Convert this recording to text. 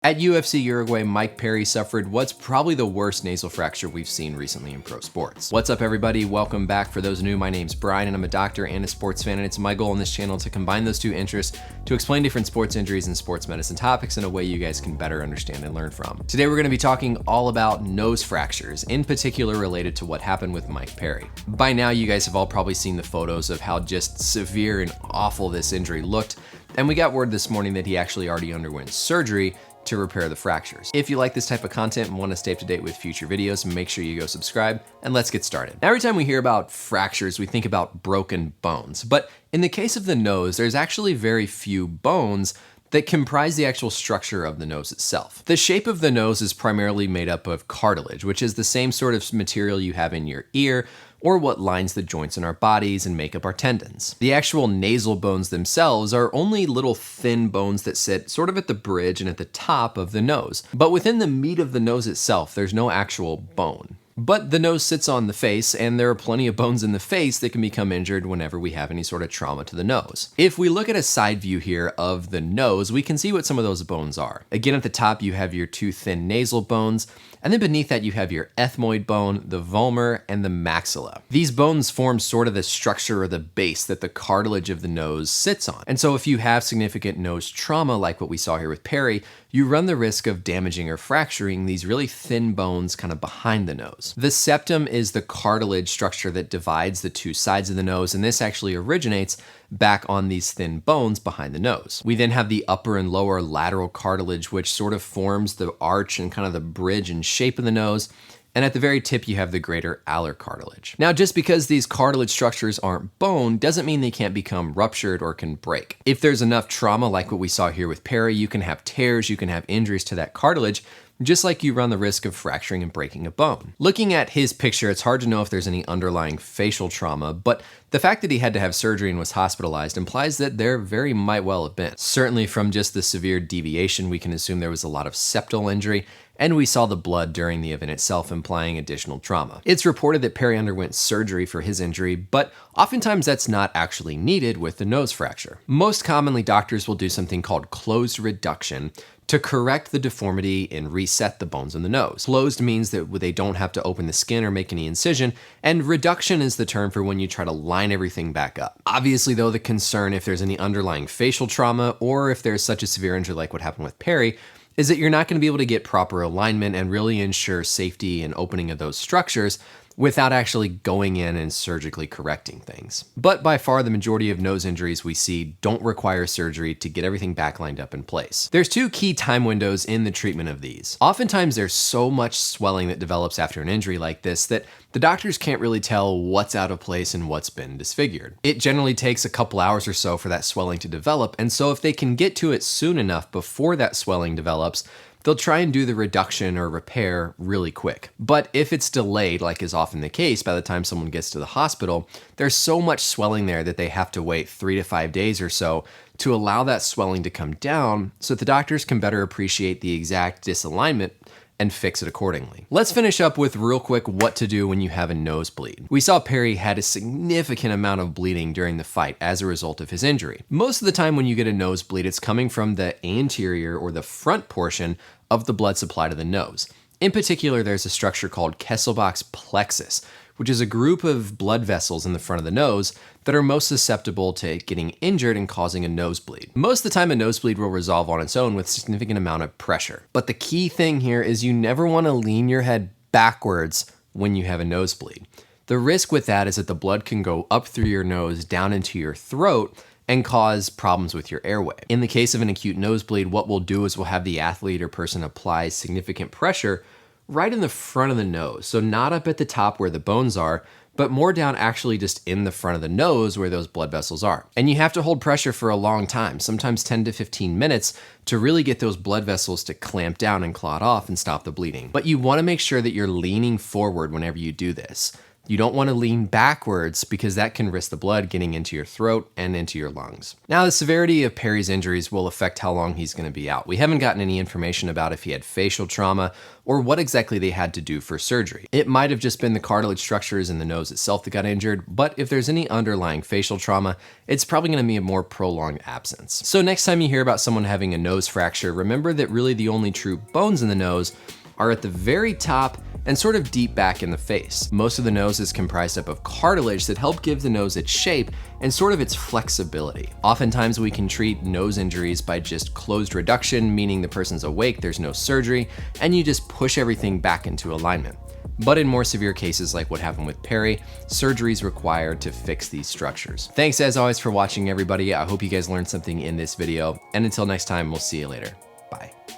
At UFC Uruguay, Mike Perry suffered what's probably the worst nasal fracture we've seen recently in pro sports. What's up, everybody? Welcome back. For those new, my name's Brian, and I'm a doctor and a sports fan, and it's my goal on this channel to combine those two interests to explain different sports injuries and sports medicine topics in a way you guys can better understand and learn from. Today, we're going to be talking all about nose fractures, in particular related to what happened with Mike Perry. By now, you guys have all probably seen the photos of how just severe and awful this injury looked, and we got word this morning that he actually already underwent surgery to repair the fractures. If you like this type of content and want to stay up to date with future videos, make sure you go subscribe, and let's get started. Now, every time we hear about fractures, we think about broken bones. But in the case of the nose, there's actually very few bones that comprise the actual structure of the nose itself. The shape of the nose is primarily made up of cartilage, which is the same sort of material you have in your ear, or what lines the joints in our bodies and make up our tendons. The actual nasal bones themselves are only little thin bones that sit sort of at the bridge and at the top of the nose. But within the meat of the nose itself, there's no actual bone. But the nose sits on the face, and there are plenty of bones in the face that can become injured whenever we have any sort of trauma to the nose. If we look at a side view here of the nose, we can see what some of those bones are. Again, at the top, you have your two thin nasal bones, and then beneath that, you have your ethmoid bone, the vomer, and the maxilla. These bones form sort of the structure or the base that the cartilage of the nose sits on. And so if you have significant nose trauma, like what we saw here with Perry, you run the risk of damaging or fracturing these really thin bones kind of behind the nose. The septum is the cartilage structure that divides the two sides of the nose, and this actually originates back on these thin bones behind the nose. We then have the upper and lower lateral cartilage, which sort of forms the arch and kind of the bridge and shape of the nose. And at the very tip, you have the greater alar cartilage. Now, just because these cartilage structures aren't bone doesn't mean they can't become ruptured or can break. If there's enough trauma, like what we saw here with Perry, you can have tears, you can have injuries to that cartilage, just like you run the risk of fracturing and breaking a bone. Looking at his picture, it's hard to know if there's any underlying facial trauma, but the fact that he had to have surgery and was hospitalized implies that there very might well have been. Certainly from just the severe deviation, we can assume there was a lot of septal injury, and we saw the blood during the event itself, implying additional trauma. It's reported that Perry underwent surgery for his injury, but oftentimes that's not actually needed with the nose fracture. Most commonly, doctors will do something called closed reduction to correct the deformity and reset the bones in the nose. Closed means that they don't have to open the skin or make any incision, and reduction is the term for when you try to line everything back up. Obviously, though, the concern if there's any underlying facial trauma or if there's such a severe injury like what happened with Perry is that you're not going to be able to get proper alignment and really ensure safety and opening of those structures without actually going in and surgically correcting things. But by far, the majority of nose injuries we see don't require surgery to get everything back lined up in place. There's two key time windows in the treatment of these. Oftentimes, there's so much swelling that develops after an injury like this that the doctors can't really tell what's out of place and what's been disfigured. It generally takes a couple hours or so for that swelling to develop, and so if they can get to it soon enough before that swelling develops, they'll try and do the reduction or repair really quick. But if it's delayed, like is often the case, by the time someone gets to the hospital, there's so much swelling there that they have to wait 3 to 5 days or so to allow that swelling to come down so that the doctors can better appreciate the exact disalignment and fix it accordingly. Let's finish up with real quick what to do when you have a nosebleed. We saw Perry had a significant amount of bleeding during the fight as a result of his injury. Most of the time when you get a nosebleed, it's coming from the anterior or the front portion of the blood supply to the nose. In particular, there's a structure called Kesselbach's plexus, which is a group of blood vessels in the front of the nose that are most susceptible to getting injured and causing a nosebleed. Most of the time, a nosebleed will resolve on its own with a significant amount of pressure. But the key thing here is you never want to lean your head backwards when you have a nosebleed. The risk with that is that the blood can go up through your nose, down into your throat, and cause problems with your airway. In the case of an acute nosebleed, what we'll do is we'll have the athlete or person apply significant pressure right in the front of the nose. So not up at the top where the bones are, but more down actually just in the front of the nose where those blood vessels are. And you have to hold pressure for a long time, sometimes 10 to 15 minutes, to really get those blood vessels to clamp down and clot off and stop the bleeding. But you want to make sure that you're leaning forward whenever you do this. You don't want to lean backwards because that can risk the blood getting into your throat and into your lungs. Now, the severity of Perry's injuries will affect how long he's going to be out. We haven't gotten any information about if he had facial trauma or what exactly they had to do for surgery. It might have just been the cartilage structures in the nose itself that got injured, but if there's any underlying facial trauma, it's probably going to be a more prolonged absence. So next time you hear about someone having a nose fracture, remember that really the only true bones in the nose are at the very top and sort of deep back in the face. Most of the nose is comprised up of cartilage that help give the nose its shape and sort of its flexibility. Oftentimes we can treat nose injuries by just closed reduction, meaning the person's awake, there's no surgery, and you just push everything back into alignment. But in more severe cases like what happened with Perry, surgery is required to fix these structures. Thanks as always for watching, everybody. I hope you guys learned something in this video, and until next time, we'll see you later.